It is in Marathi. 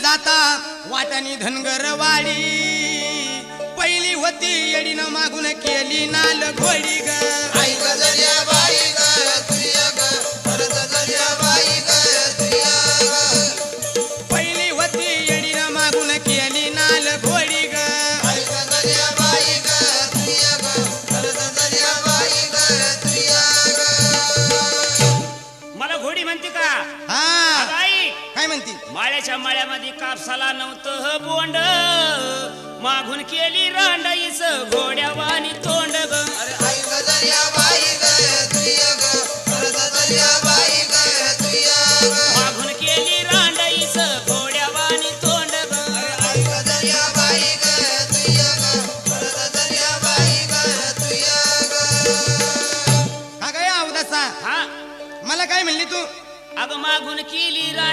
जाता वाटाणी धनगरवाडी पहिली होती येडीनं मागून केली नाल घोडी ग आई गजरिया बाई ग तुझ्या ग परत गजरिया बाई ग तुझ्या ग पहिली होती येडीनं मागून केली नाल घोडी ग आई गजरिया बाई ग तुझ्या ग परत गजरिया बाई ग तुझ्या ग मला घोडी म्हणते का हा आई काय म्हणती माळ्याच्या माळ्यामध्ये कापसाला नव्हतं बोंड मागून केली रांडाईच घोड्यावानी तोंड ग अरे आई गजरिया बाई ग तुझ्या ग परत गजरिया बाई ग तुझ्या ग मागून केली रांडाईच घोड्यावानी तोंड ग आई गजरिया बाई ग तुझ्या ग परत गजरिया बाई ग तुझ्या ग का काय अवदासा हा मला काय म्हणली तू अगं मागून केली रांड